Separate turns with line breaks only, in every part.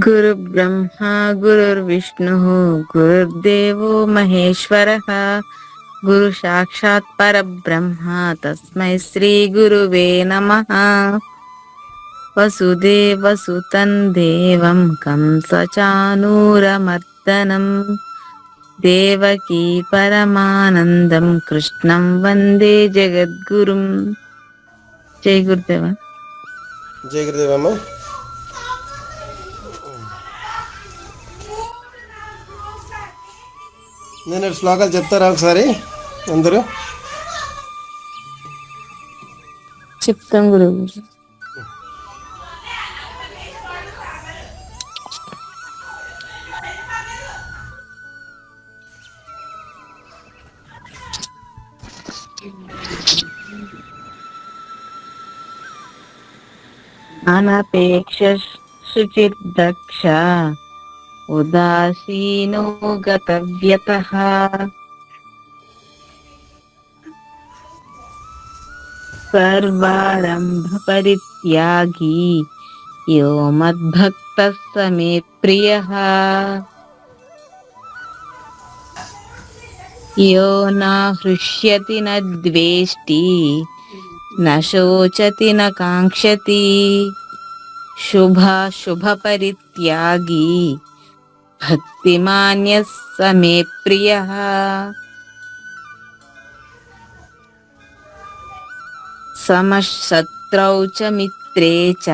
గురు బ్రహ్మ గురుర్విష్ణుః గురుర్దేవో మహేశ్వరః గురు సాక్షాత్ పరబ్రహ్మ తస్మై శ్రీ గురువే నమః. వసుదేవసుతం దేవం కంసచానూరమర్దనం దేవకీ పరమానందం కృష్ణం వందే జగద్గురుం. జై గురుదేవ.
జై గురుదేవమ్మ. నేను శ్లోకాలు చెప్తారా ఒకసారి అందరూ?
చెప్తాం గురువు. అనపేక్ష శుచిర్దక్ష ఉదాసీనో గతవ్యతః సర్వారంభ పరిత్యాగి యో మద్భక్తః స మే ప్రియః. యో న హృష్యతి న ద్వేష్టి న శోచతి న కాంక్షతి శుభ పరిత్యాగి భక్తిమాన్యః స మే ప్రియః. సమశత్రౌ చ మిత్రే చ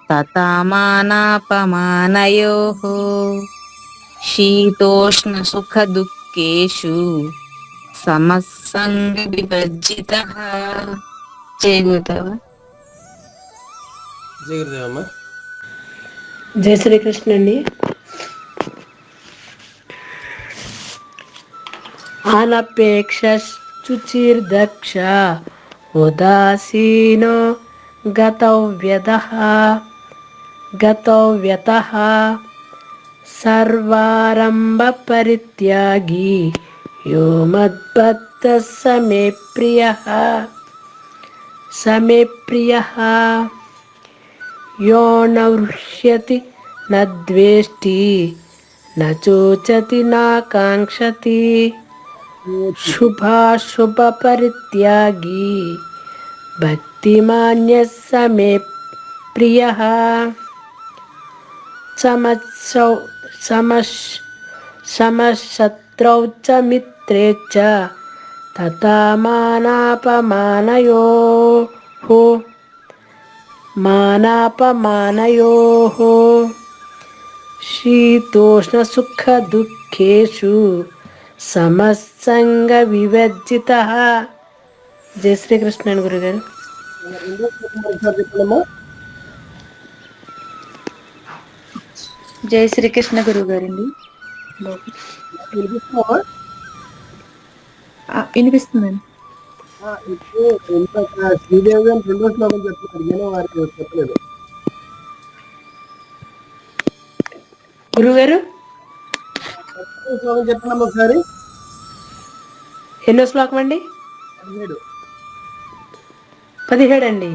తథా మానాపమానయోః శీతోష్ణ సుఖ దుఃఖేషు సమస్సంగ వివర్జితః. జై గురుదేవ.
జై గురుదేవమ్మ.
జై శ్రీకృష్ణ అండి. అనపేక్ష శుచిర్దక్ష ఉదాసీనో గతవ్యతః సర్వారంభ పరిత్యాగి యో మద్భక్తః స మే ప్రియః. యో న హృష్యతి న ద్వేష్టి న చోచతి న కాంక్షతి శుభ పరిత్యాగి భక్తిమాన్యః స మే ప్రియః. సమశత్రౌ చ మిత్రే చ తథా మానాపమానయోః శీతోష్ణ సుఖ దుఃఖేషు సమస్సంగ వివర్జితః. జై శ్రీకృష్ణ గురుగారు.
జై శ్రీకృష్ణ గురువు గారండి. వినిపిస్తుందండి.
శ్రీదేవి గారు రెండో శ్లోకం చెప్తున్నారు, నేను వారికి చెప్పలేదు.
గురుగారు
శ్లోకం చెప్పండి ఒకసారి.
ఎన్నో శ్లోకం అండి? 17 అండి.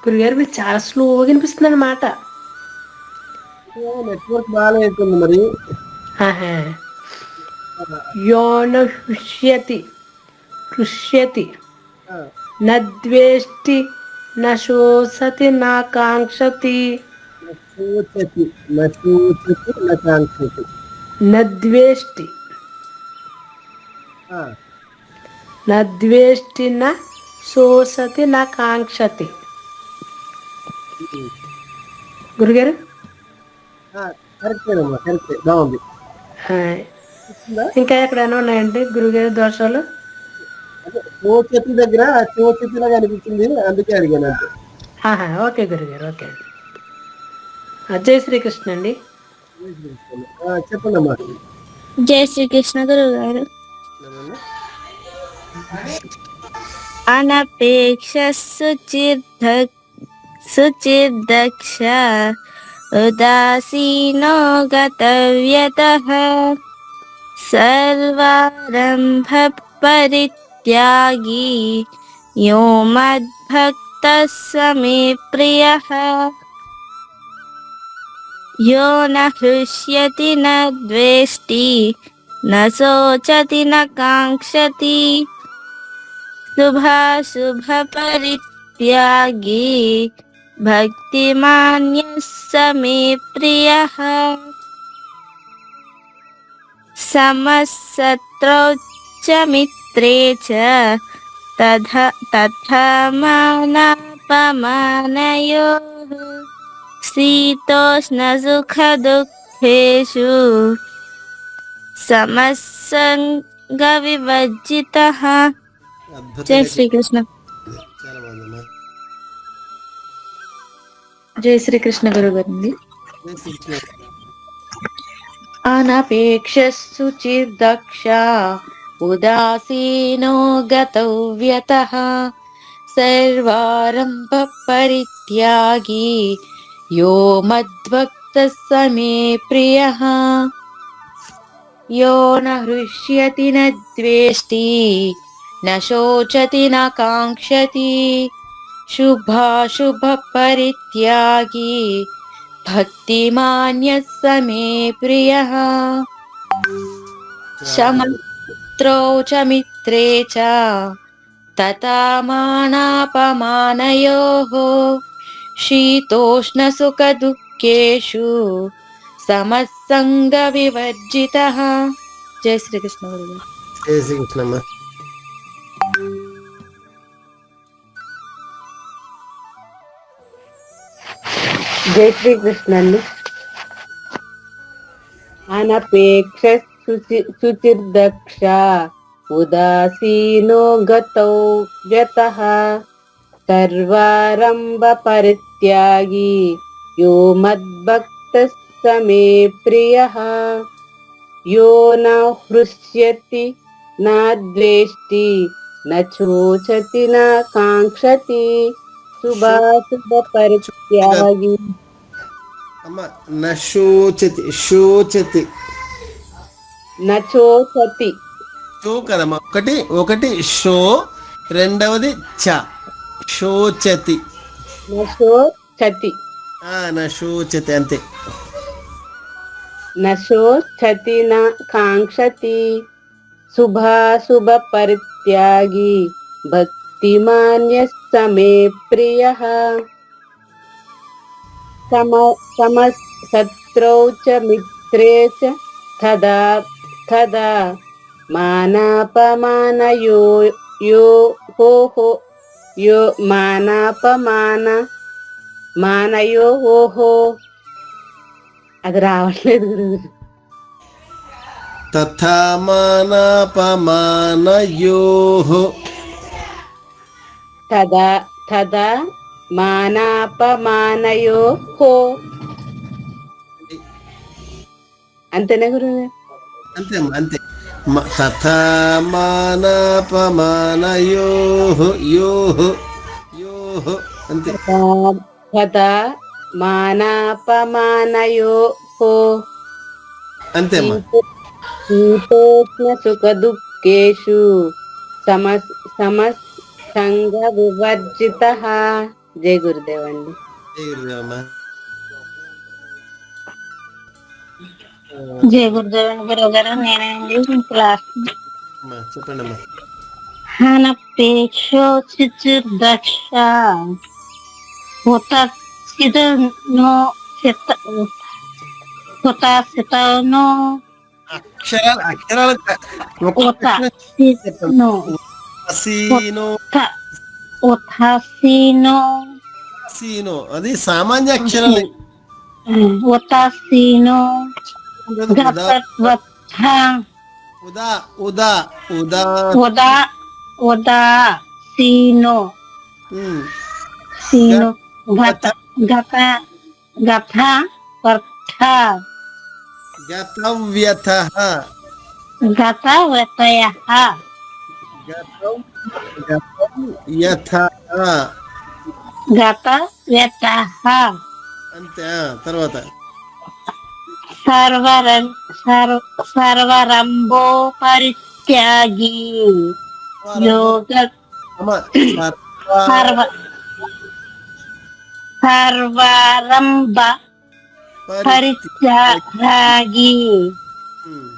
గురుగారు మీరు చాలా స్లోగా వినిపిస్తుంది అన్నమాట.
నెట్వర్క్ బాగాలేస్తుంది మరి.
యోన హృష్యతి న ద్వేష్టి న శోచతి న కాంక్షతి న ద్వేష్టి న శోచతి న కాంక్షతి. గురుగారు
బాగుంది.
ఇంకా ఎక్కడైనా ఉన్నాయండి గురుగారు దోషాలు?
శివచతి దగ్గర శివచతిలాగా అనిపించింది, అందుకే అడిగాను అంతే.
ఓకే గురుగారు, ఓకే. జై శ్రీకృష్ణ అండి.
చెప్పండి అమ్మా.
జై శ్రీకృష్ణ గురువు గారు. అనపేక్ష శుచిర్దక్ష ఉదాసీనో గతవ్యతః సర్వారంభ పరిత్యాగి యో మద్భక్తః స మే ప్రియః. यो न हृष्यति न द्वेष्टि न शोचति न काङ्क्षति शुभाशुभपरित्यागी भक्तिमान्यः स मे प्रियः समः शत्रौ च मित्रे च तथा मानापमानयोः शीतोष्णसुखदुःखेषु समः संगविवर्जितः. జై శ్రీకృష్ణ.
చాలా బాగుందమ్మా.
జై శ్రీకృష్ణ గురుగారండి.
జై శ్రీకృష్ణ.
అనపేక్షుచిర్దక్ష ఉదాసీనో గతవ్యతః సర్వారంభ పరిత్యాగి యో మద్భక్తః స మే ప్రియః యో న హృష్యతి న ద్వేష్టి న శోచతి న కాంక్షతి శుభాశుభ పరిత్యాగి భక్తిమాన్యః స మే ప్రియః శమత్రౌ చ మిత్రే చ తథా మానాపమానయోః శీతోష్ణసుఖదుఃఖేషు సమः సంగ వివర్జితః. జై శ్రీకృష్ణ గురుగారు.
జై శ్రీకృష్ణమ్మ. జై శ్రీకృష్ణ అండి. అనపేక్ష శుచిర్దక్ష ఉదాసీనో గతవ్యతః సర్వారంభ పరిత్యాగి యో మద్భక్తః స మే ప్రియః యో న హృష్యతి న ద్వేష్టి న చోచతి న కాంక్షతి శుభాశుభ పరిత్యాగి.
అమ్మ నశోచతి శోచతి
నచోచతి
షో కదమ్మా. ఒకటి షో, రెండవది చ శోచతి.
నశోచతి
నశోచతి అంతే.
నశోచతి న కాంక్షతి శుభాశుభ పరిత్యాగి భక్తిమాన్యః స మే ప్రియః సమः శత్రౌ చ మిత్రే చ తదా మానయోః అది రావట్లేదు గురువు.
తథా మానాపమానయోః
తదా మానాపమానయోః. అంతేనా గురువు?
అంతే అమ్మా అంతే. తథా మానాపమానయోః యోః అంతే.
తదా మానాపమానయోః
అంతే అమ్మా.
శీతోష్ణ సుఖ దుఃఖేషు సమః సంగ వివర్జితః. జై గురుదేవ్ అండి.
జై గురుదేవమ్మా.
జై గురుదేవుని గురువు గారు. నేనండి క్లాస్
అమ్మా చెప్పండి అమ్మా.
అనపేక్షో శుచిర్దక్ష ఉతసితనో
అక్షరాలు సీనో అది సామాన్య అక్షరాలు.
ఉతసీనో
ఉదా ఉదా ఉదా
ఉదా ఉదా సీనో సీనో గత గత గత వర్ధ
గతవ్యతః
గతవ్యతయః గతవ్యతః.
అంతే. తర్వాత
సర్వరంభో పరిత్యాగి యోగ సర్వారంభ పరిత్యాగి
ఉమ్.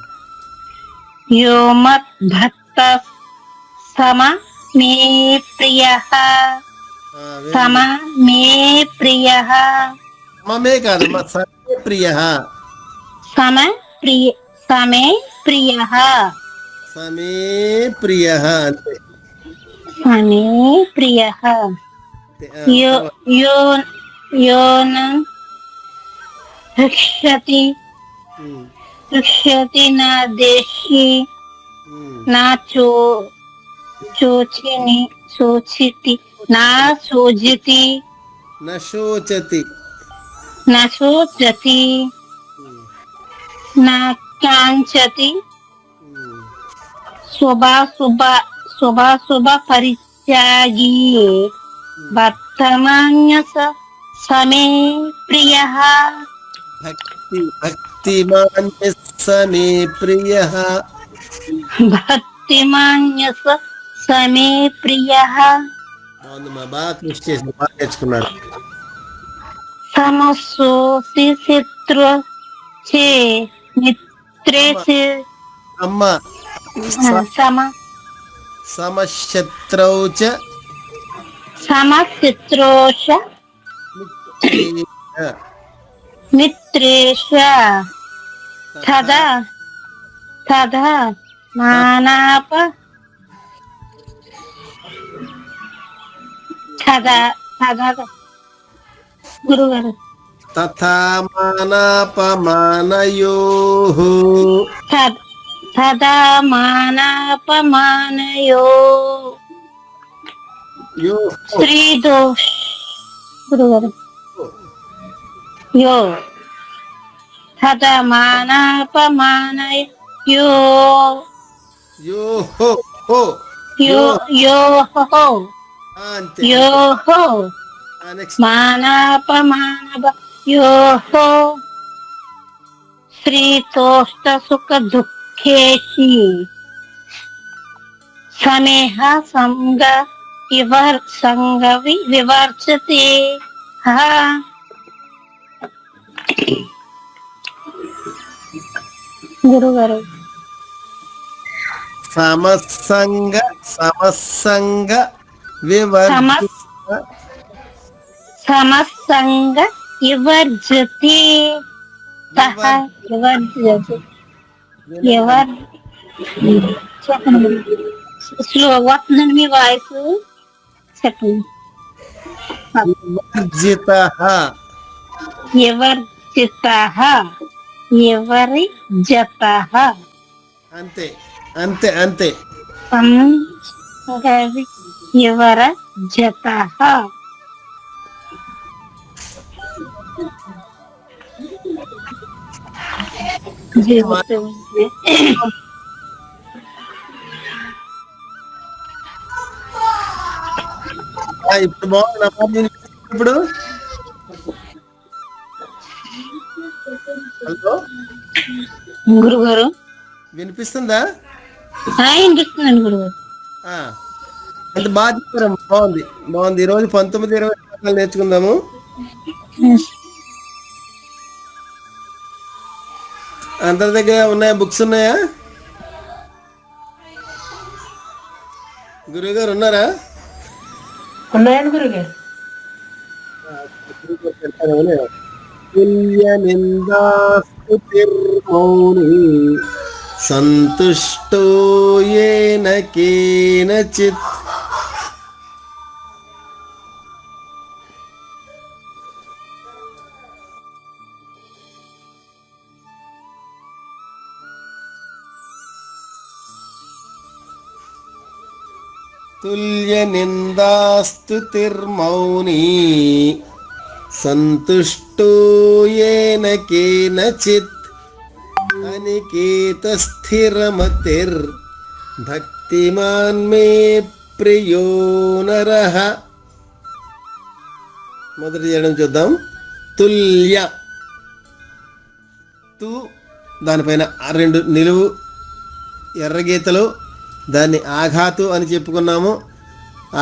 యో మద్భక్త సమ మే ప్రియః
very
సమ మే ప్రియః
సమమే కాదమ్మా సమే ప్రియ
సమ ప్రియ సమే ప్రియః
సమే ప్రియ అంతే
సమే ప్రియః
అంతే.
యో యో యోన రక్షతి
ఉమ్,
రక్షతి నా దేశి
ఉమ్.
నా చోచిని శోచితి నా శోజితి
న శోచతి
నా శోచతి
ఉమ్,
నా కాంచతి
ఉమ్.
శుభ పరిత్యాగి వర్తమాన్యస సమే ప్రియః
భక్తిమాన్ సమే ప్రియ
భక్తిమాన్యస సమే ప్రియః
బాగుందమ్మా బాగా కృషి చేసి బాగా నేర్చుకున్నారు
సమసోసి శత్రు చే మిత్రే
అమ్మ
సమ
సమశత్రౌ చ
సమశత్రోష
మిత్రేణ
మిత్రేష తదా తదా మానాప తదా తదా గురుగారు
తథా మానాపమానయోః
తదా మానాపమానయో
యోః
స్త్రీదోష్ గురుగారు యో తదా మానాపమానయో
యోః హో
యో యోహో
అంతే
యోహో
నెక్స్ట్
మానాపమానవ యోహో శ్రీతోష్ట సుఖ దుఃఖేషి సమేహ సంగ వివర్చతే గురుగారు
సమసంగ
సమసంగ వివర్జతే వివర్జతే చెప్పండి స్లో వస్తుందండి మీ వాయిస్ చెప్పండి
వివర్జితః
ఎవరి జత
అంతే అంతే అంతే
ఎవర జత
ఇప్పుడు బాగుంది ఇప్పుడు హలో
గురుగారు
వినిపిస్తుందా
వినిపిస్తుందండి గురుగారు
ఆ, అంటే బాగా చెప్పారమ్మా బాగుంది బాగుంది ఈరోజు 19-20 శ్లోకాలు నేర్చుకుందాము అందరి దగ్గర ఉన్నాయా బుక్స్ ఉన్నాయా గురువుగారు ఉన్నారా
ఉన్నాయండి గురుగారు
తుల్య నిందాస్తుతిర్మౌని సంతుష్టో యేన కేనచిత్ తుల్య నిందాస్తుతిర్మౌని సంతుష్టో యేన కేనచిత్ అనికేత స్థిరమతిర్ భక్తిమాన్ మే ప్రియో నరః. మొదటి చేయడం చూద్దాం. తుల్య తు దానిపైన 2 నిలువు ఎర్రగీతలు, దాన్ని ఆఘాతు అని చెప్పుకున్నాము.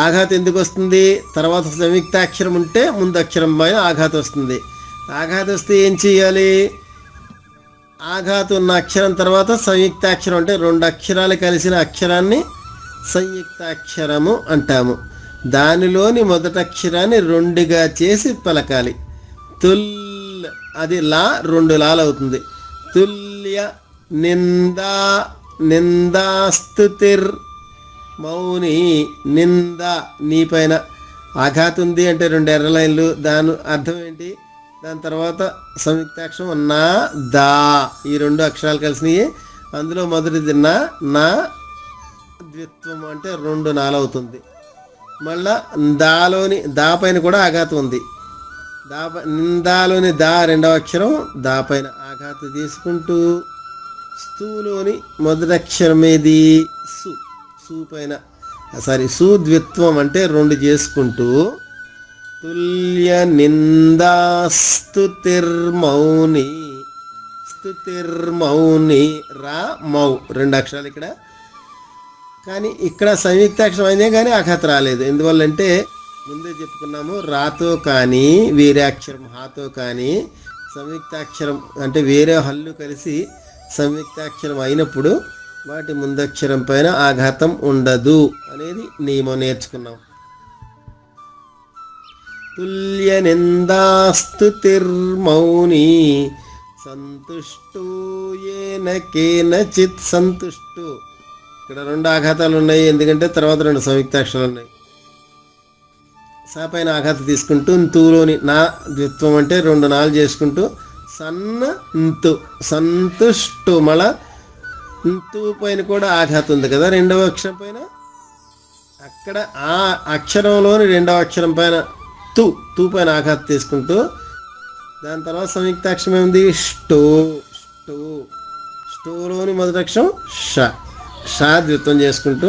ఆఘాతు ఎందుకు వస్తుంది? తర్వాత సంయుక్తాక్షరం ఉంటే ముందు అక్షరం పైన ఆఘాతు వస్తుంది. ఆఘాతం వస్తే ఏం చెయ్యాలి? ఆఘాతం ఉన్న అక్షరం తర్వాత సంయుక్తాక్షరం అంటే రెండు అక్షరాలు కలిసిన అక్షరాన్ని సంయుక్తాక్షరము అంటాము. దానిలోని మొదటి అక్షరాన్ని రెండుగా చేసి పలకాలి. తుల్ అది లా, రెండు లాలు అవుతుంది. తుల్య నిందా నిందాస్తుతిర్ మౌని నింద నీ పైన ఆఘాతం ఉంది అంటే రెండు ఎర్ర లైన్లు. దాని అర్థం ఏంటి? దాని తర్వాత సంయుక్తాక్షరం నా దా, ఈ రెండు అక్షరాలు కలిసినవి. అందులో మొదటిది నా ద్విత్వం అంటే రెండు నాలు అవుతుంది. మళ్ళా దాలోని దా పైన కూడా ఆఘాతం ఉంది. నిందాలోని దా రెండవ అక్షరం, దా పైన ఆఘాతం తీసుకుంటూ స్థూలోని మొదటి అక్షరం ఏది? సు పైన సు ద్విత్వం అంటే రెండు చేసుకుంటూ తుల్య నిందాస్తుతిర్మౌని స్తుతిర్మౌని రా మౌ రెండు అక్షరాలు ఇక్కడ. కానీ ఇక్కడ సంయుక్తాక్షరం అయినా కానీ ఆఘాతం రాలేదు. ఎందువల్లంటే ముందే చెప్పుకున్నాము, రాతో కానీ వేరే అక్షరం హాతో కానీ సంయుక్తాక్షరం అంటే వేరే హల్లు కలిసి సంయుక్తాక్షరం అయినప్పుడు వాటి ముందక్షరం పైన ఆఘాతం ఉండదు అనేది నియమం నేర్చుకున్నాం. తుల్య నిందాస్తుతిర్మౌని సంతుష్టో ఏన కేనచిత్ సంతుష్టో. ఇక్కడ రెండు ఆఘాతాలు ఉన్నాయి, ఎందుకంటే తర్వాత రెండు సంయుక్తాక్షరాలు ఉన్నాయి. సా పైన ఆఘాతం తీసుకుంటూ తూలోని నా ద్విత్వం అంటే రెండు నాలుగు చేసుకుంటూ సన్నంతు సంతుష్టు. మళ్ళా తూ పైన కూడా ఆఘాతం ఉంది కదా రెండవ అక్షరం పైన. అక్కడ ఆ అక్షరంలోని రెండవ అక్షరం పైన తూ పైన ఆఘాతం తీసుకుంటూ దాని తర్వాత సంయుక్తాక్షరం ఏముంది? స్టోలోని మొదటి అక్షరం షా ద్విత్వం చేసుకుంటూ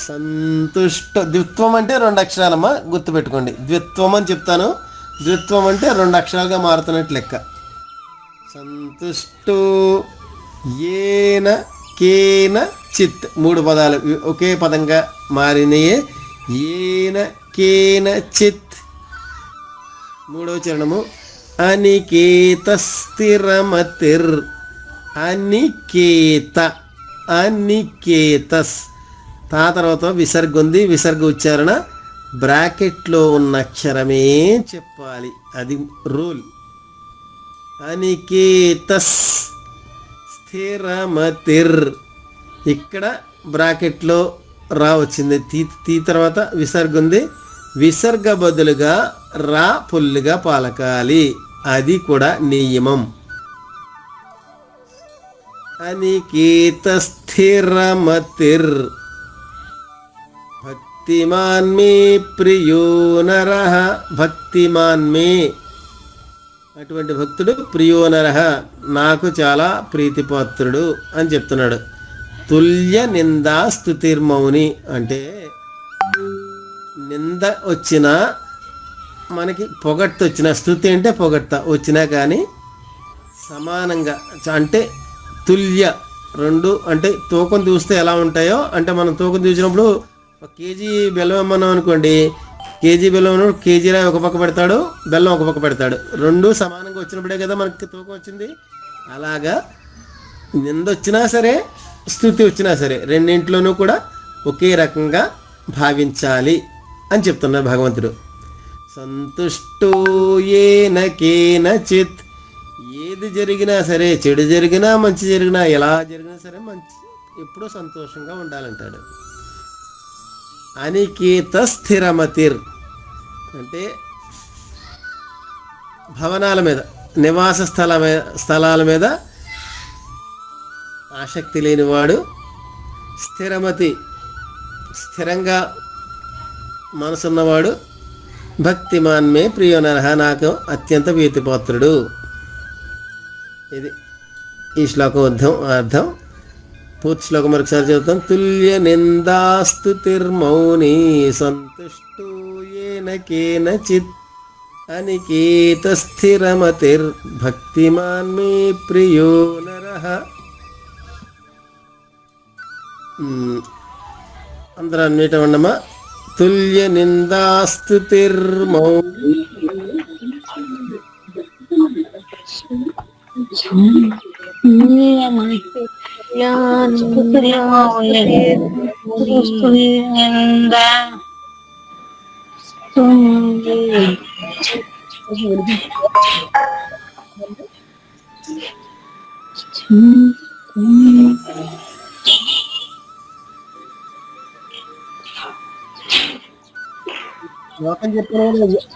సంతుష్ట. ద్విత్వం అంటే రెండు అక్షరాలమ్మా, గుర్తుపెట్టుకోండి. ద్విత్వం అని చెప్తాను, ద్విత్వం అంటే రెండు అక్షరాలుగా మారుతున్నట్టు లెక్క. సంతుష్టో ఏన కేన చిత్, మూడు పదాలు ఒకే పదంగా మారినయే. ఏన కేన చిత్ మూడవ చరణము. అనికేత స్థిరమతిర్ అనికేత అనికేతస్. తా తర్వాత విసర్గ ఉంది, విసర్గ ఉచ్చారణ బ్రాకెట్లో ఉన్న అక్షరమే చెప్పాలి, అది రూల్. అనికేతస్ స్థిరమతిర్. ఇక్కడ బ్రాకెట్లో రా వచ్చింది, తీ తర్వాత విసర్గ ఉంది, విసర్గ బదులుగా రా పుల్లుగా పలకాలి, అది కూడా నియమం. అనికేత స్థిరమతిర్ భక్తిమాన్ మే ప్రియో నరః. భక్తిమాన్ మే అటువంటి భక్తుడు, ప్రియో నరః నాకు చాలా ప్రీతిపాత్రుడు అని చెప్తున్నాడు. తుల్య నిందా స్తుతిర్మౌని అంటే నింద వచ్చినా మనకి పొగడ్త వచ్చిన, స్తుతి అంటే పొగడ్త వచ్చినా కానీ సమానంగా అంటే తుల్య రెండు అంటే తూకం చూస్తే ఎలా ఉంటాయో అంటే మనం తూకం చూసినప్పుడు ఒక కేజీ బెల్లం ఇమ్మన్నాం అనుకోండి, కేజీ బెల్లం కేజీ రాయి ఒక పక్క పెడతాడు, బెల్లం ఒక పక్క పెడతాడు, రెండు సమానంగా వచ్చినప్పుడే కదా మనకి తూకం వచ్చింది. అలాగా నింద వచ్చినా సరే స్తుతి వచ్చినా సరే రెండింటిలోనూ కూడా ఒకే రకంగా భావించాలి అని చెప్తున్నారు భగవంతుడు. సంతుష్టో ఏన కేనచిత్, ఏది జరిగినా సరే, చెడు జరిగినా మంచి జరిగినా ఎలా జరిగినా సరే మంచి ఎప్పుడూ సంతోషంగా ఉండాలంటాడు. అనికేత స్థిరమతిర్ అంటే భవనాల మీద, నివాస స్థలాల మీద ఆసక్తి లేనివాడు. స్థిరమతి స్థిరంగా మనసున్నవాడు. భక్తిమాన్ మే ప్రియో నరః నాకు అత్యంత ప్రీతిపాత్రుడు. ఇది ఈ శ్లోకం అర్థం. పూర్తి శ్లోకం మరొకసారి చదువుతాం. తుల్య నిందాస్తుతిర్మౌని సంతుష్టో ఏన కేనచిత్ అనికేత స్థిరమతిర్ భక్తిమాన్ మే ప్రియో నరః. అందరూ అన్నిట ఉండమా. తుల్య నిందాస్తుతిర్మౌని
శ్లోకం చెప్పిన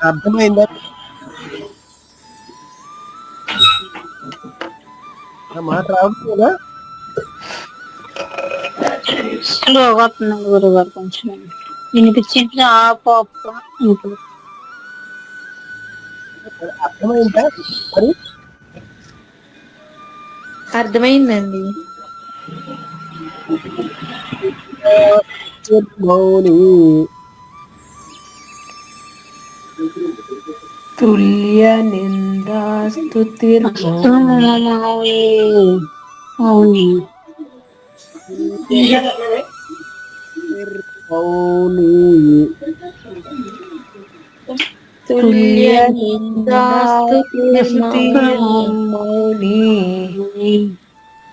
అర్థమైందా? ఆ మాట రావట్లేదా?
స్లోగా వస్తున్నాడు గురుగారు, కొంచెం వినిపించింది. ఇప్పుడు
అర్థమైందా మరి?
అర్థమైందండి.
మౌని
తుల్య నిందాస్తుతిర్మౌని
అవుని
మౌని
తుల్య నిందాస్తుతిర్మౌని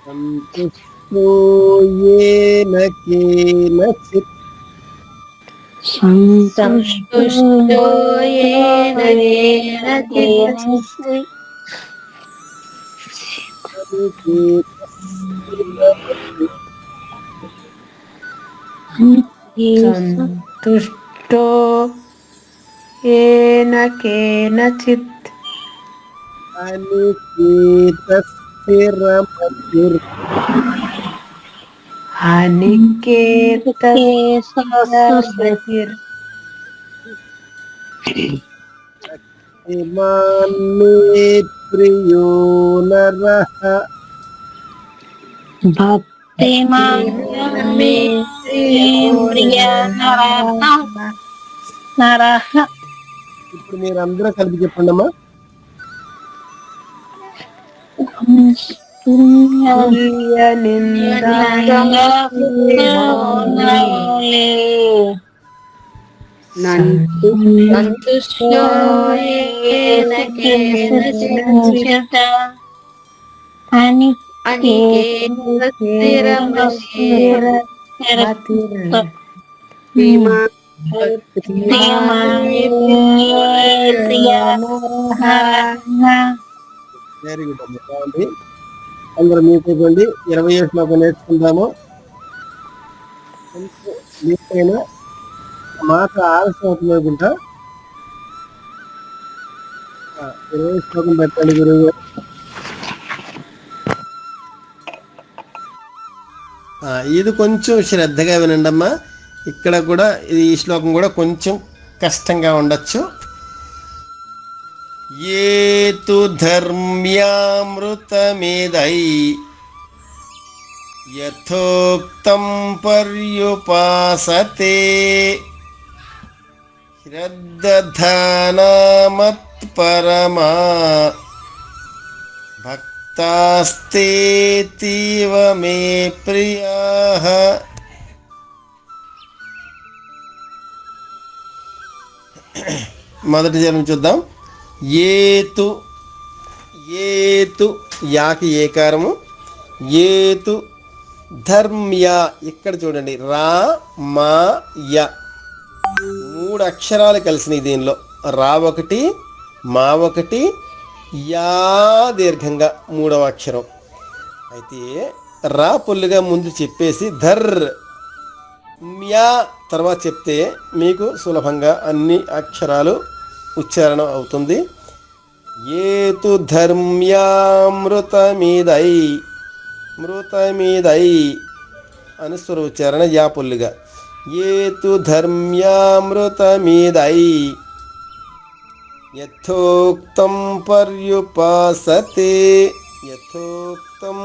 సంతుష్టో ఏన కేనచిత్
సంతుష్టో యేన కేనచిత్ సంతుష్టో యేన కేనచిత్
అనికేతస్థిరమతిర్
అనికేతస్తిర్
ఇమాన్మే ప్రియో నరః
భక్తిమాన్ మే ప్రియ నరః.
ఇప్పుడు మీరు అందరూ కలిపి చెప్పండి అమ్మా.
తుల్య సంతుష్టో యేన కేనచిత్ అనికేతస్థిరమతిర్
వెరీ గుడ్ అమ్మా, బాగుంది. అందరూ మీకు ఇవ్వండి. 20 శ్లోకం నేర్చుకుందాము. మీకైనా మాట ఆలస్యం అవుతుంది అనుకుంటా. 20 శ్లోకం పెట్టండి గురువు గారు.
ఇది కొంచెం శ్రద్ధగా వినండి అమ్మా. ఇక్కడ కూడా ఈ శ్లోకం కూడా కొంచెం కష్టంగా ఉండొచ్చు. ఏతు ధర్మ్యామృతమేదై యథోక్తం పర్యుపాసతే శ్రద్ధధానామత్పరమా భక్తాస్తేతీవ మే ప్రియాః. మొదటి జన్మ చూద్దాం. ఏతు ఏతు యాకి ఏకారము. ఏతు ధర్మ్య, ఇక్కడ చూడండి రా మా య 3 అక్షరాలు కలిసినాయి దీనిలో. రా ఒకటి, మా ఒకటి, యా దీర్ఘంగా 3వ అక్షరం. అయితే రా పుల్లుగా ముందు చెప్పేసి ధర్ మ్యా తర్వాత చెప్తే మీకు సులభంగా అన్ని అక్షరాలు ఉచ్చారణ అవుతుంది. ఏతు ధర్మ్యామృతమీదై, మృతమీదై అని స్వర ఉచ్చారణ యా పుల్లుగా. ఏతు ధర్మ్యామృతమీదై యథోక్తం పర్యుపాసతే. యథోక్తం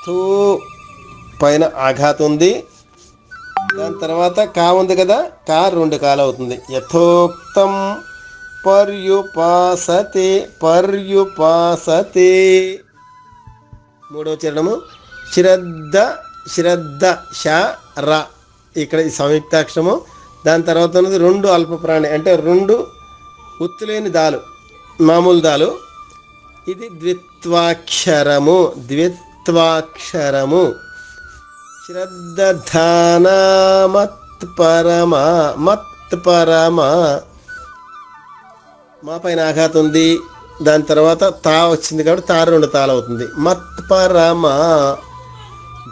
తో పైన ఆఘాతం ఉంది. దాని తర్వాత కా ఉంది కదా, కా 2 కాలు అవుతుంది. యథోక్తం పర్యుపాసతే, పర్యుపాసతే. 3వ చరణము శ్రద్ధ, శ్రద్ధ ష ర, ఇక్కడ ఈ సంయుక్తాక్షరము. దాని తర్వాత ఉన్నది 2 అల్ప ప్రాణి, అంటే 2 ఒత్తులేని దాలు, మామూలు దాలు. ఇది ద్విత్వాక్షరము. ద్విత్వాక్షరము. శ్రద్ధధాన మత్పరమ. మత్పరమ మా పైన ఆఘాతం ఉంది, దాని తర్వాత తా వచ్చింది కాబట్టి తా 2 తాలు అవుతుంది. మత్పరమ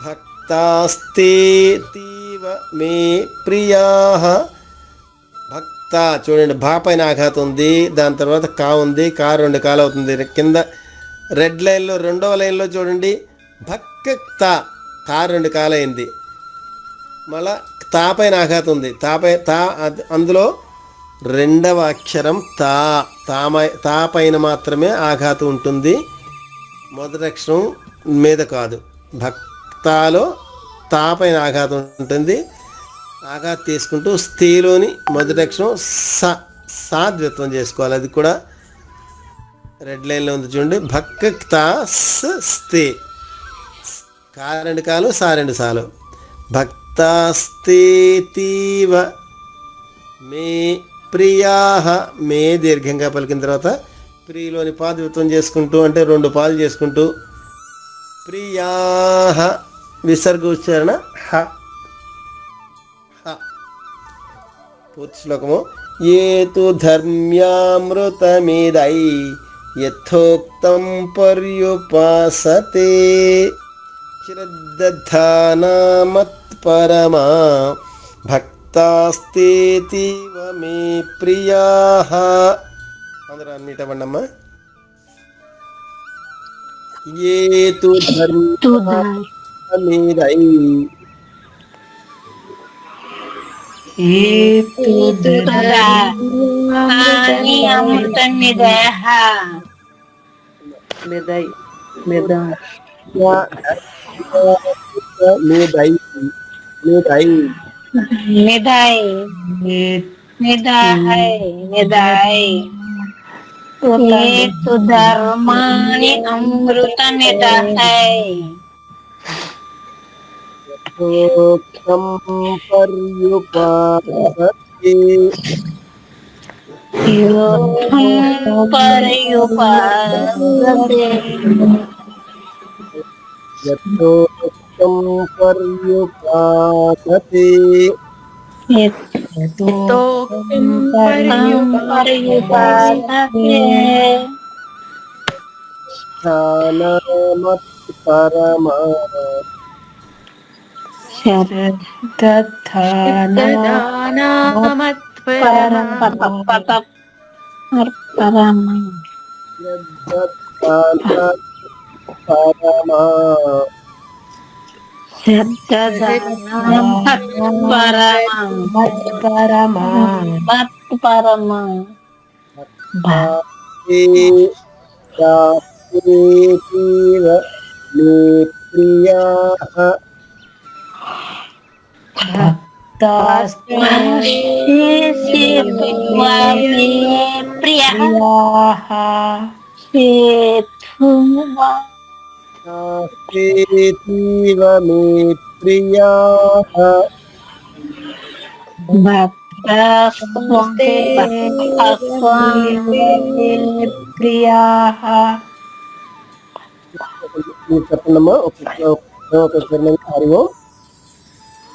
భక్తాస్తేతీవ మే ప్రియా. భక్త చూడండి, భా పైన ఆఘాతం ఉంది, దాని తర్వాత కా ఉంది, కా 2 కాలు అవుతుంది. కింద రెడ్ లైన్లో 2వ లైన్లో చూడండి, భక్త కా 2 కాలు అయింది. మళ్ళా తా పైన ఆఘాతం ఉంది, అందులో 2వ అక్షరం తా. తా పైన మాత్రమే ఆఘాతం ఉంటుంది, మొదటి అక్షరం మీద కాదు. భక్తాలో తా పైన ఆఘాతం ఉంటుంది, ఆఘాతం తీసుకుంటూ స్థీలోని మొదటి అక్షరం సా ద్విత్వం చేసుకోవాలి. అది కూడా రెడ్ లైన్లో ఉంది చూడండి. భక్తా స్థే కా 2 కాలు, సా 2 సాలు. భక్తాస్తేతీవ మే ప్రియా. మే దీర్ఘంగా పలికిన తర్వాత ప్రియలోని పా ద్విత్వం చేసుకుంటూ, అంటే 2 పాలు చేసుకుంటూ ప్రియా. విసర్గ ఉచ్చారణ హ. పూర్తి శ్లోకము. ఏతు ధర్మ్యామృతమిదై యథోక్తం పర్యుపాసతే శ్రద్ధధానమత్పరమా భక్తాస్తేతీవ మే ప్రియా. అందరూ అన్నిట అవ్వండమ్మా. ఏతు ధర్మ్యామృతమిదై
అమృతం ధర్మాని అమృత నిదహై
యథోక్తం పర్యుపాసతే యథోక్తం పర్యుపాసతే ధానమత్పరమా మే ప్రియా. సేతీవ మే ప్రియా. చెప్పండమ్మా. ఒక హరి ఓం.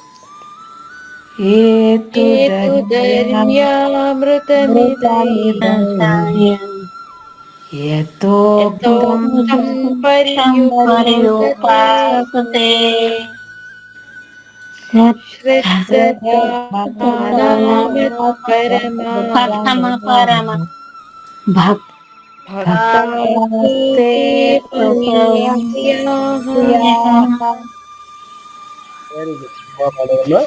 పర్యుపాసతే పరమ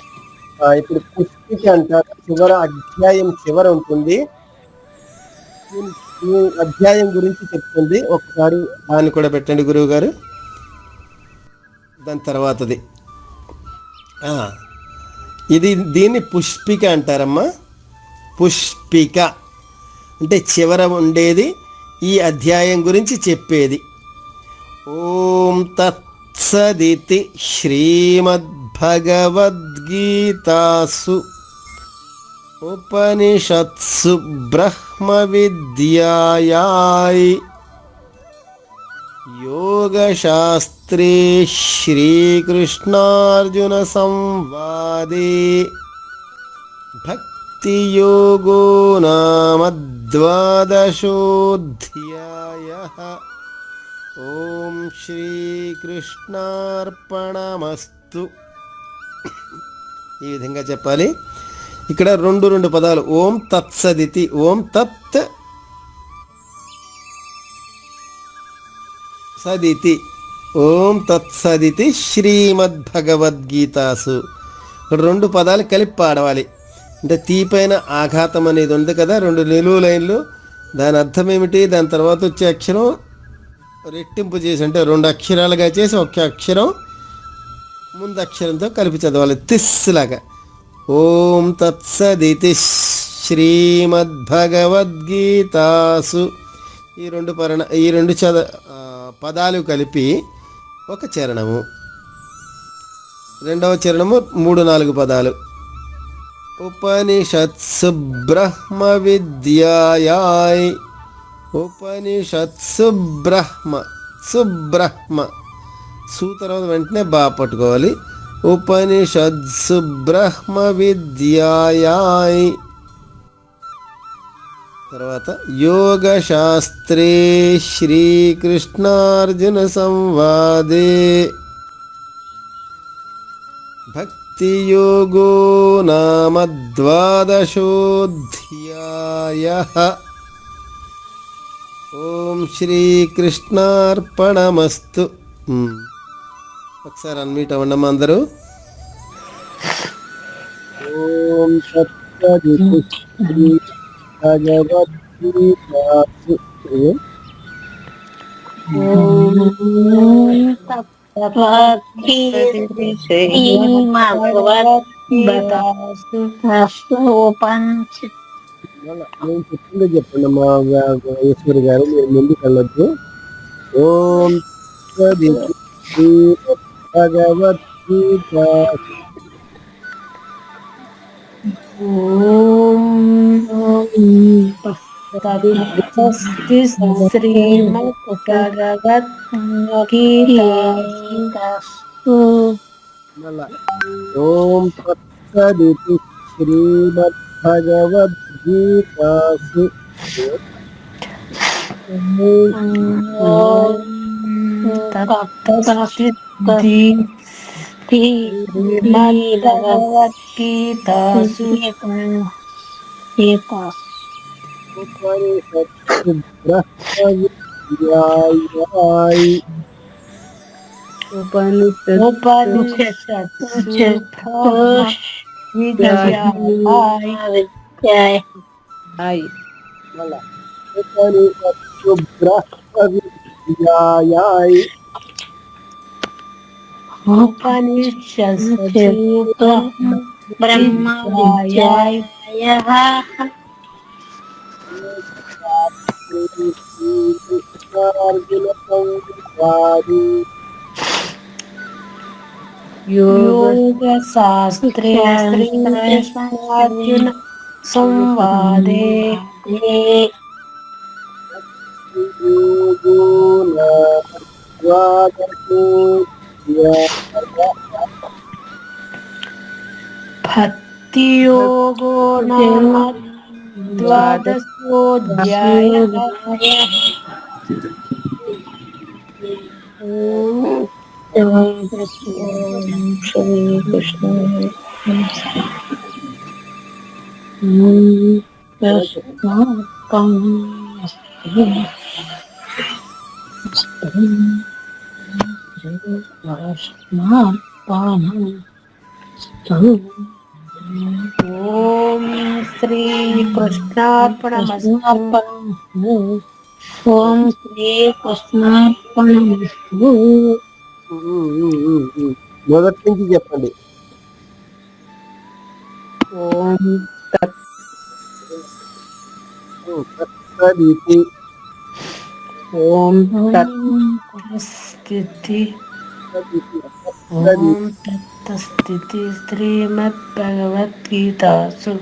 ఇప్పుడు పుష్పిక అంటారు. అధ్యాయం చివర ఉంటుంది. ఈ అధ్యాయం గురించి చెప్తుంది. ఒకసారి
దాన్ని కూడా పెట్టండి గురువు గారు. దాని తర్వాతది దీన్ని పుష్పిక అంటారమ్మా. పుష్పిక అంటే చివర ఉండేది, ఈ అధ్యాయం గురించి చెప్పేది. ఓం తత్సదితి శ్రీమద్భగవద్గీతాసు ఉపనిషత్సు బ్రహ్మ విద్యాయాయ్ योगशास्त्रे श्रीकृष्णार्जुन संवादे भक्तियोगो नाम द्वादशोऽध्यायः। ఓం శ్రీకృష్ణార్పణమస్తు. ఈ విధంగా చెప్పాలి. ఇక్కడ రెండు పదాలు ఓం తత్సదితి, ఓం తత్ సదితి, ఓం తత్సదితి శ్రీమద్భగవద్గీతాసు. ఇక్కడ రెండు పదాలు కలిపి పాడవాలి. అంటే తీపైన ఆఘాతం అనేది ఉంది కదా, రెండు నిలువు లైన్లు. దాని అర్థం ఏమిటి? దాని తర్వాత వచ్చే అక్షరం రెట్టింపు చేసి, అంటే రెండు అక్షరాలుగా చేసి ఒక్క అక్షరం ముందు అక్షరంతో కలిపి చదవాలి, తిస్ లాగా. ఓం తత్సదితి శ్రీమద్భగవద్గీతాసు. ఈ రెండు పదాలు కలిపి ఒక చరణము. రెండవ చరణము 3-4 పదాలు. ఉపనిషత్సు బ్రహ్మ విద్యాయాయ్. ఉపనిషత్సు బ్రహ్మ, సుబ్రహ్మ, సు తర్వాత వెంటనే బా పట్టుకోవాలి. ఉపనిషత్సు బ్రహ్మ విద్యాయాయ్. తర్వాత యోగశాస్త్రే శ్రీకృష్ణార్జున సంవాదే భక్తియోగో నామ ద్వాదశోऽధ్యాయः. ఓం శ్రీకృష్ణార్పణమస్తు. ఒకసారి అన్మీట్ అవ్వండమ్మా అందరూ.
ఓం సత్సదితి శ్రీభగవద్గీతాసు. నేను చెప్పిందే చెప్పండి మా ఈశ్వరి గారు, మీరు ముందుకు వెళ్ళొద్దు. ఓం సత్సదితి శ్రీభగవద్గీతాసు. ఓం తత్సదితి శ్రీమద్భగవద్గీతాసు. ఉపనిషత్సు బ్రహ్మ విద్యాయాయ్. ఉపనిషత్సు బ్రహ్మ విద్యాయాయ్.
బ్రహ్మ విద్యాయ
శ్రీకృష్ణార్జున సంవాదే
యోగశాస్త్రే శ్రీకృష్ణార్జున సంవాదే
యోగో నామ ద్వాదశోऽధ్యాయः.
భక్తియోగో నామ ద్వాదశోऽధ్యాయः.
శ్రీకృష్ణ
ఓం శ్రీకృష్ణార్పణమస్తు.
ఓం శ్రీకృష్ణార్పణమస్తు.
మొదటి నుంచి చెప్పండి.
ఓం
తత్సదితి.
ఓం తత్స్థితి. ఓం తత్స్థితి శ్రీమద్భగవద్గీతాసు.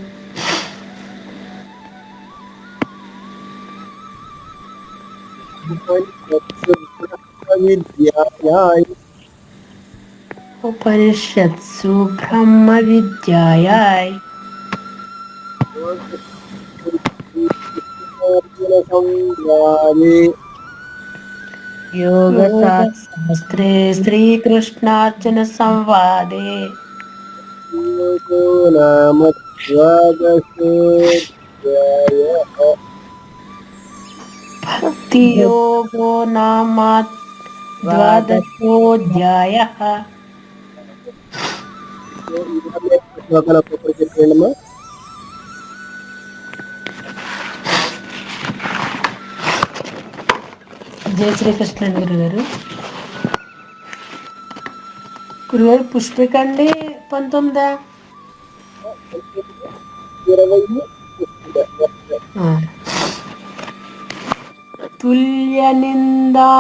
ఉపనిషత్సు బ్రహ్మ विद्यायाय
उपनिषत्सु ब्रह्म विद्यायाय
संवादे
योग शास्त्रे श्रीकृष्णार्जुन संवादे
योगो नाम द्वादशोऽध्यायः।
भक्ति योगो नाम द्वादशोऽध्यायः।
శ్లోకాలు ఒక్కొక్కరు చెప్పేయండమ్మా.
జయ శ్రీకృష్ణ గురుగారు. గురుగారు పుష్పికండి 19.
20
తుల్య నిందా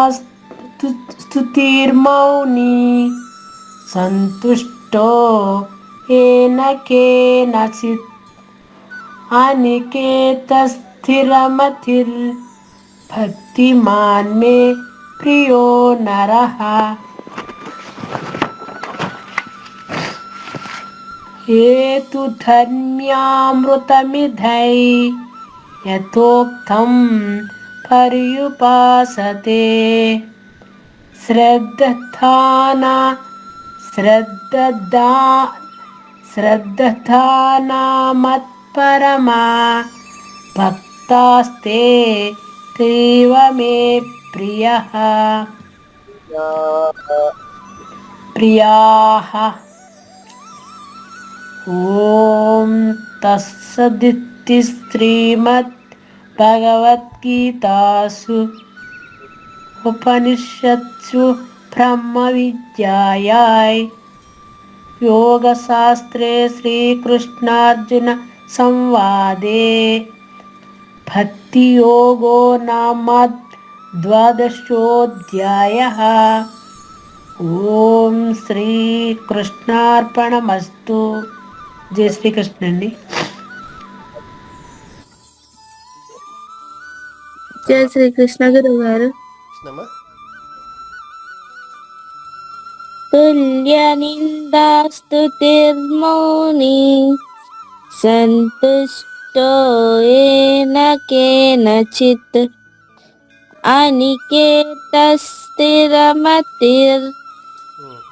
స్తుతిర్మౌని సంతుష్టో ఏన కేనచిత్ అనికేత స్థిరమతిర్ భక్తిమాన్ మే ప్రియో నరః. హేతు ధర్మ్యామృతమిధై యథోక్తం పర్యుపాసతే శ్రద్ధానామత్పరమా భక్తాస్తే తీవ మే ప్రియాః. ఓం తత్సదితి శ్రీమద్ భగవద్గీతాసు ఉపనిషత్సు బ్రహ్మ విద్యాయాం యోగశాస్త్రే శ్రీకృష్ణార్జున సంవాదే భక్తి యోగో నామ ద్వాదశోऽధ్యాయः. ఓం శ్రీ కృష్ణార్పణమస్తు. జై శ్రీకృష్ణ అండి.
జయ శ్రీకృష్ణ గురువు గారు.
కృష్ణమ్మ.
తుల్య నిందాస్తుతిర్మౌని సంతుష్టో ఏన కేనచిత్ అనికేతస్థిరమతిర్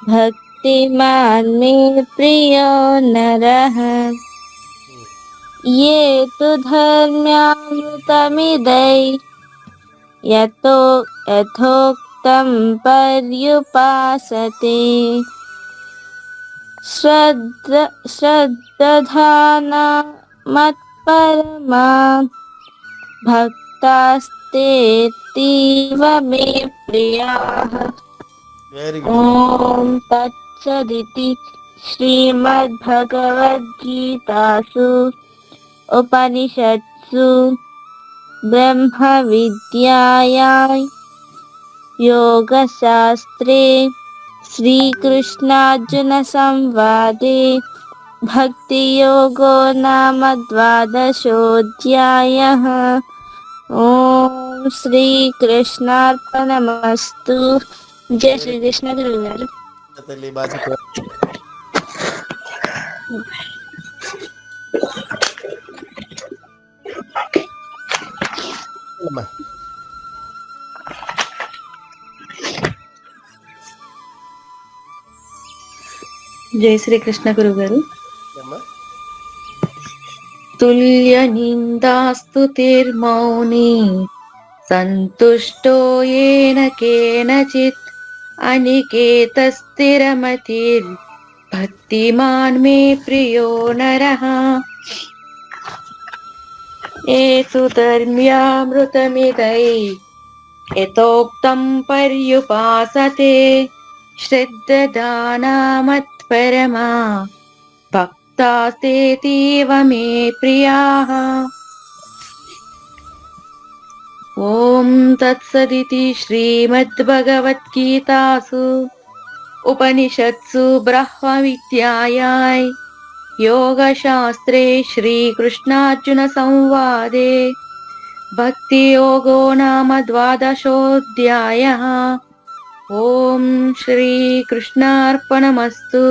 భక్తిమాన్ మే ప్రియో నరః. ये तु धर्म्यामृतमिदै यथोक्तं पर्युपासते श्रद्धानामत्परमा भक्तास्तेतीव मे प्रियाः.
వెరీ
ॐ तत्सदिति श्रीमद्भगवद्गीतासु उपनिषत्सु ब्रह्म विद्यायां योगशास्त्रे श्रीकृष्णार्जुन संवादे भक्ति योगो नाम द्वादशोऽध्यायः. ओम श्री कृष्णार्पणमस्तु. जय श्री कृष्ण गुरुगाరు.
తల్లి బాగా చెప్పారు. అమ్మా.
జై శ్రీకృష్ణ గురుగారు.
అమ్మా.
తుల్య నిందాస్తుతిర్మౌని సంతుష్టో ఏన కేనచిత్ అనికేతస్థిరమతిర్ భక్తిమాన్ మే ప్రియో నరః. ఏతు ధర్మ్యామృతమిదై యథోక్తం పర్యుపాసతే శ్రద్ధానామత్పరమా భక్తాస్తేతీవ మే ప్రియాః. ఓం తత్సదితి శ్రీమద్భగవద్గీతాసు ఉపనిషత్సు బ్రహ్మ విద్యాయాం योगशास्त्रे श्रीकृष्णार्जुन संवादे भक्ति योगो नाम द्वादशोऽध्यायः. ఓం శ్రీ కృష్ణార్పణమస్తు.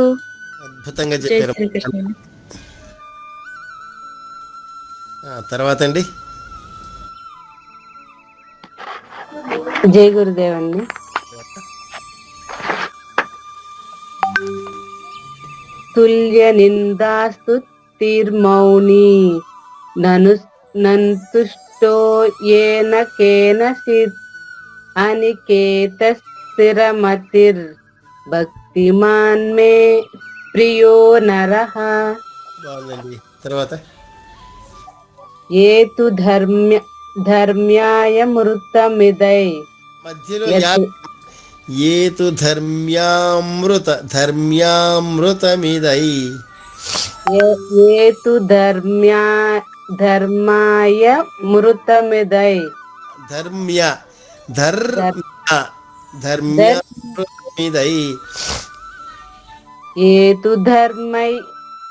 అద్భుతంగా
జై
చెప్పారు.
శ్రీకృష్ణ.
తర్వాత అండి
జై గురుదేవ్ అండి. తుల్య నిందాస్తు తీర్మౌని నను నంతుష్టో ఏన కేనచిత్ అనికేత స్థిరమతిర్ భక్తిమాన్ మే ప్రియో నరః.
బాగుందండి. తర్వాత
ఏతు ధర్మ్యాయ మృతమిదై
మధ్యలో
యత్
ఏతు ధర్మ్యామృతమిదై.
ఏతు ధర్మాయ మృతమిదై
ధర్మ్య ధర్మ్యామృతమిదై.
ఏతు ధర్మై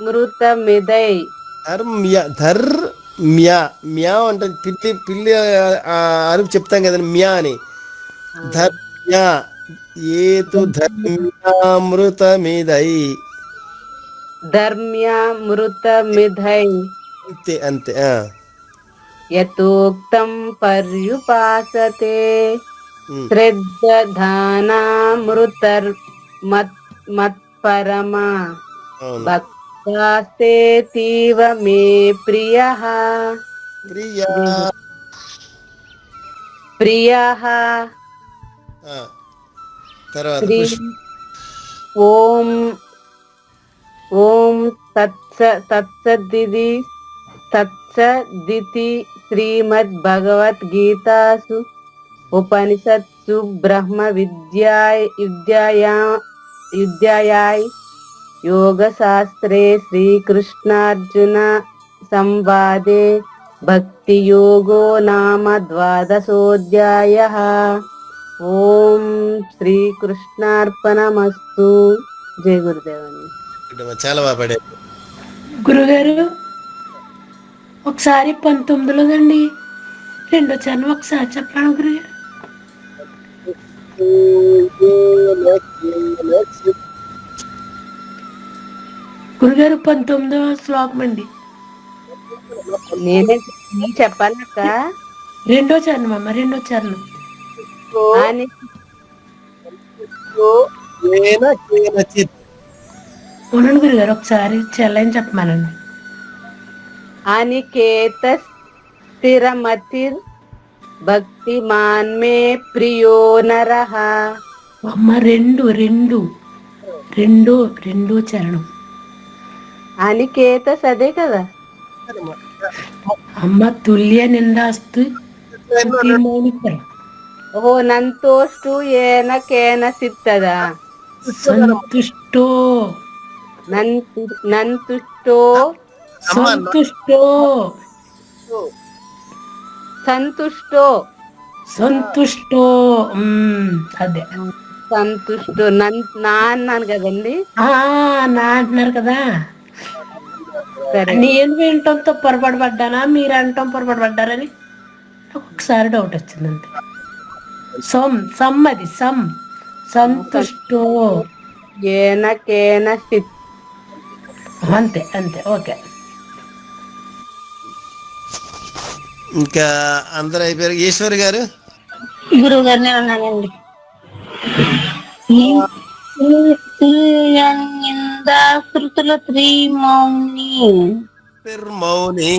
మృతమిదై
మ్యా అంటే పిల్లి అరుపు చెప్తాం కదండి, మ్యా అని. ధర్మ్య ఏతు ధర్మ్యామృతమిదై.
ధర్మ్యామృతమిదై
అంతే అంతే.
యతోక్తం పర్యుపాసతే శ్రద్ధధానామృతర్మత్పరమా
అవును.
భక్తాస్తేతీవ మే ప్రియః.
ప్రియా.
ప్రియః
తర్వాత
శ్రీ ఓం ఓం తత్సదితి శ్రీమద్భగవద్గీతాసు ఉపనిషత్సు బ్రహ్మ విద్యాయాయ్ యోగశాస్త్రే శ్రీకృష్ణార్జున సంవాదే భక్తి యోగో నామ ద్వాదశోధ్యాయః. ఓం శ్రీకృష్ణార్పణమస్తు. జై గురుదేవని.
చాలా బాగా పడారు.
గురుగారు ఒకసారి 19లోదండి రెండో చరణం ఒకసారి చెప్పండి గురుగారు. గురుగారు 19వ శ్లోకం అండి. నేనే చెప్పాలక్క. రెండో చరణం అమ్మ, రెండో చరణం. అవునండి గురుగారు ఒకసారి చెల్లని చెప్పమానండి. అనికేత స్థిరమతిర్ భక్తిమాన్ మే ప్రియో నరః. అమ్మ రెండో చరణం. అనికేత అదే కదా అమ్మ. తుల్య నిందాస్తు ఓ నంతోస్తు ఏన కేన సిద్ధదా సంతుష్టో నంతుష్టో సంతుష్టో సంతుష్టో సంతుష్టో అదే సంతుష్టో. నా అన్నాను కదండి, నా అంటున్నారు కదా. నేను వినటంతో పొరపాటు పడ్డానా, మీరు అనటం పొరపాటు పడ్డారని ఒకసారి డౌట్ వచ్చిందంతే. అది సంతుష్టో ఏనకేన అంతే అంతే. ఓకే.
ఇంకా అందరూ అయిపోయారు. ఈశ్వర్ గారు.
గురువు గారు నేను అన్నానండి. శృతులు త్రిమౌని త్రిమౌని.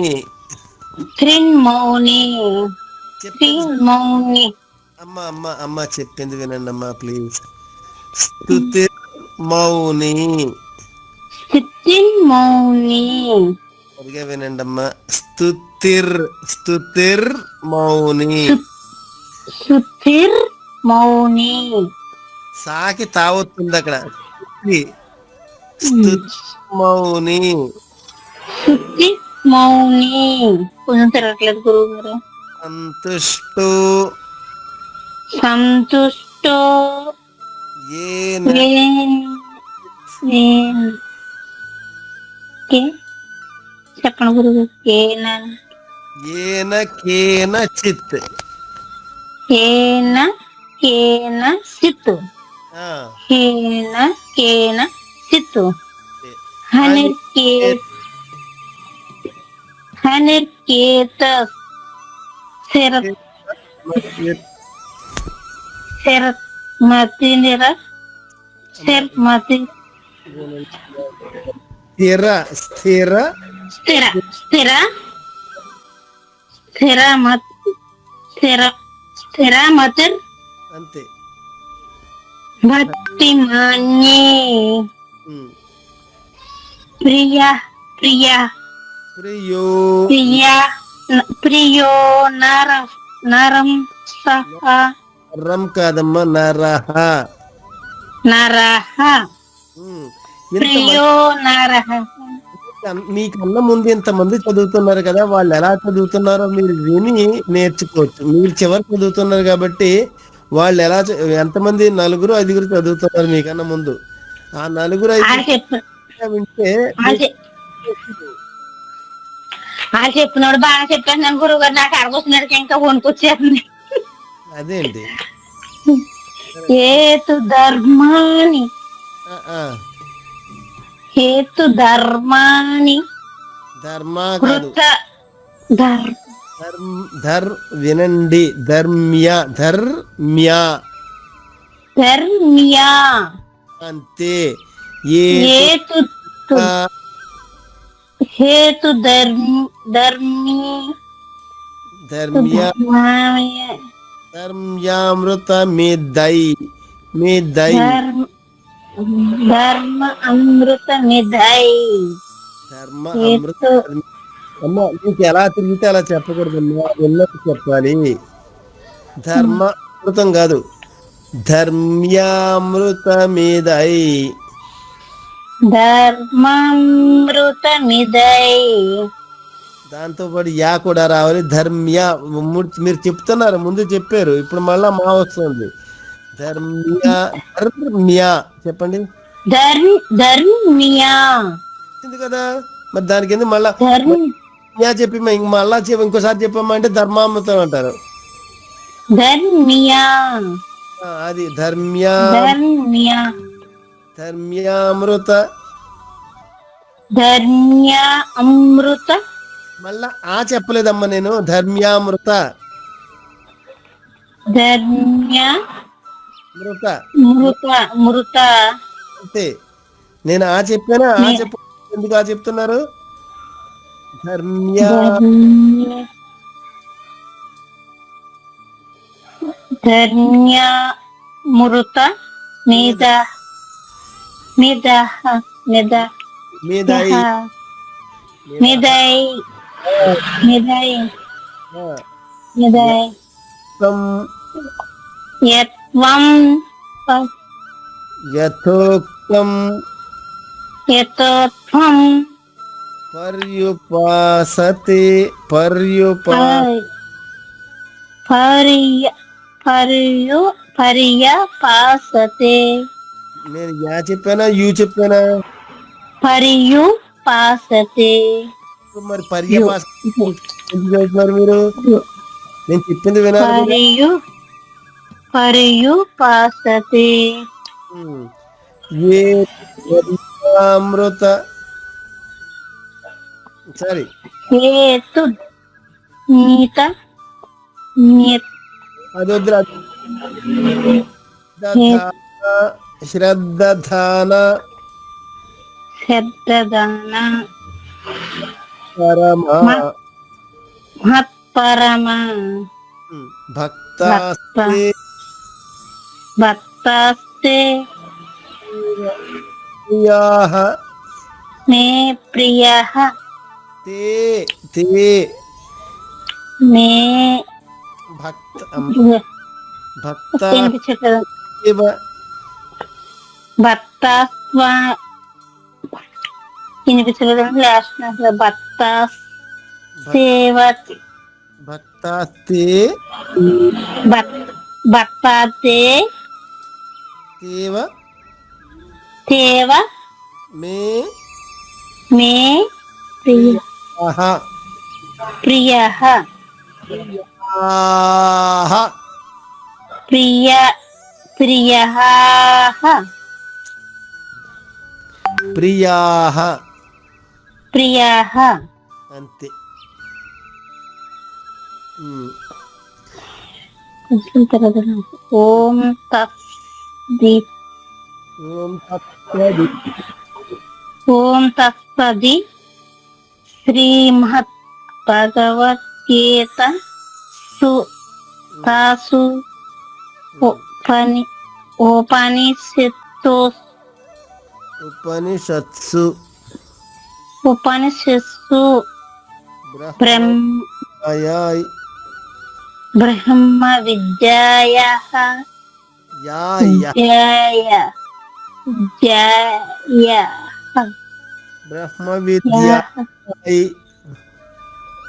అమ్మ చెప్పింది వినండి అమ్మా ప్లీజ్. స్తుతిర్ మౌని. సరిగా వినండి అమ్మా. స్తుతిర్ మౌని. సాకి తావొస్తుంది అక్కడ. మౌని.
కొంచెం తిరగట్లేదు గురువు గారు. సంతుష్టో చెప్పండి గురువు.
కేన చిత్.
కేన సిత్తు
ఆ,
కేన సిత్తు హనిర్కేత శరత్మతి శర్మతి
స్థిర స్థిర
స్థిర స్థిర స్థిరమతిర్
అంతే.
భక్తిమాన్యే
ఉమ్.
ప్రియ ప్రియ
ప్రియో
ప్రియో నరం సహ
రం కాదమ్మా, నరహ.
నరహ
ఉమ్.
ప్రియో నరహ.
మీకన్నా ముందు ఇంతమంది చదువుతున్నారు కదా, వాళ్ళు ఎలా చదువుతున్నారో మీరు విని నేర్చుకోవచ్చు. మీరు చివరి చదువుతున్నారు కాబట్టి వాళ్ళు ఎలా ఎంతమంది 4-5 చదువుతున్నారు మీకన్నా ముందు. ఆ 4-5 వింటే
చెప్పినోడు బాగా చెప్పాను గురువు గారు. నాకు అడగొచ్చినడికి ఇంకా వణుకొచ్చేస్తుంది.
అదేంటి
హేతు ధర్మాని
ఆ, ఆ.
హేతు ధర్మాని
ధర్మ కాదు,
కృత
ధర్ వినండి, ధర్మ్య
ధర్మ్యా
అంతే.
హేతు హేతు ధర్మీ
ధర్మ్య ధర్మ్యామృత మేదై
ధర్మ అమృత నిధై
ధర్మ అమృత. అమ్మ నీకు ఎలా తిరిగితే అలా చెప్పకూడదమ్మా, ఉన్నట్టు చెప్పాలి. ధర్మ అమృతం కాదు, ధర్మ్యామృత మేదై.
ధర్మామృతమిదై.
దాంతో పాటు యా కూడా రావాలి. ధర్మ్య మీరు చెప్తున్నారు, ముందు చెప్పారు, ఇప్పుడు మళ్ళా మా వస్తుంది. ధర్మ్య చెప్పండి.
ధర్మ్యా
కదా, మరి దానికి ఎందుకు మళ్ళా చెప్పి మళ్ళా ఇంకోసారి చెప్పమ్మా అంటే ధర్మామృతం అంటారు.
ధర్మ్యా
అది ధర్మ్యామృత.
ధర్మ్యా అమృత.
మళ్ళా ఆ చెప్పలేదమ్మా నేను, ధర్మ్యామృత.
ధర్మ్యా మృత
అంతే. నేను ఆ చెప్పానా, ఆ చెప్ప ఎందుకు ఆ చెప్తున్నారు? ధర్మ్యా
మృత
యథోక్తం పర్యుపాసతే
పర్యుపాసతే.
నేను యా చెప్పానా, యూ చెప్పానా?
పర్యుపాసతే.
మరి పర్యపాస ఎందుకు చదువుతున్నారు మీరు? నేను చెప్పింది వినాలి.
పర్యుపాసతే.
ఏ అమృత సరే.
హేతు నీత
అదొద్దురా. శ్రద్ధాన
పరమా భక్తాస్తే మే ప్రియాః మే వినిపించలేదండి లాస్ట్ భక్తాస్తే తేవ
మే
ప్రియాః ప్రియ ప్రియః
ప్రియాహ
ప్రియః
అంతే.
కొంచెం తర్వాత ఓం తత్సదిత్
ఓం తత్సదిత్.
ఓం తత్సది శ్రీమద్ భగవద్గీత తాసు
ఉపనిషత్సు
ఉపనిషత్సు
బ్రహ్మయాయ్
బ్రహ్మ విద్యాయాః
బ్రహ్మ విద్యా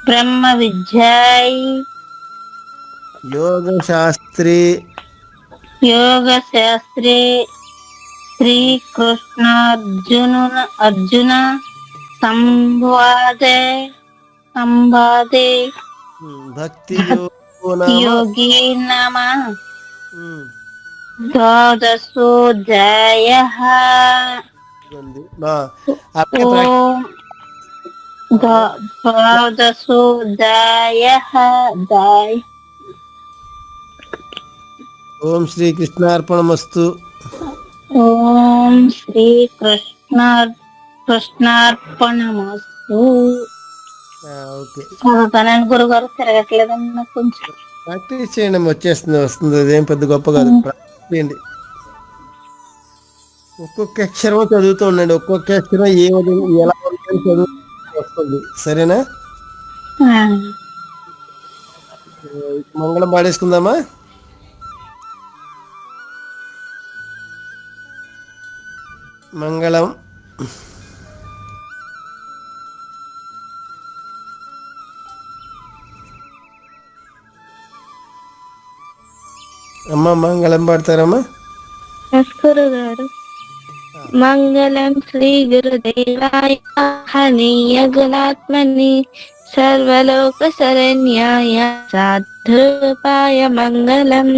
బ్రహ్మ విద్యాయ్
యోగశాస్త్రే
యోగశాస్త్రే అర్జున సంవాదే
భక్తి
యోగి నామ ద్వాదశోధ్యాయః. ఓం ద్వాదశోధ్యాయః.
ఓం శ్రీకృష్ణార్పణమస్తు.
ఓం కృష్ణార్పణమస్తు.
ఓకే,
చదువుతానని గురుగారు తిరగట్లేదండి నాకు కొంచెం.
ప్రాక్టీస్ చేయండి, వస్తుంది అదేం పెద్ద గొప్ప కాదు. ప్రాక్టీస్ చేయండి, ఒక్కొక్క అక్షరం చదువుతూ ఉండండి. ఒక్కొక్క అక్షరం ఏ విధంగా ఎలా ఉంటుంది చదువు వస్తుంది. సరేనా? మంగళం పాడేసుకుందామా? మంగళం. అమ్మ మంగళం పాడతారమ్మా?
గురుగారు. మంగళం శ్రీ గురుదేవాయ హనీయ గుణాత్మని సర్వలోక శరణ్యాయ సాధుపాయ మంగళం.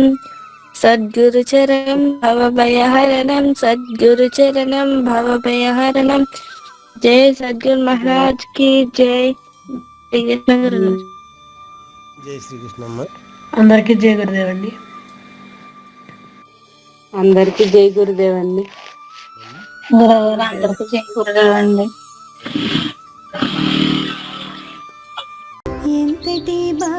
సద్గురు చరణం భవభయహరణం సద్గురు చరణం భవభయహరణం. జై సద్గురు మహారాజ్ కి జై.
జై శ్రీకృష్ణమ్మ.
అందరికీ జై గురుదేవండి.
అందరికి జై గురుదేవండి.
గురుగారు అందరికీ జై గురుగారండి.
ఎంతటి బా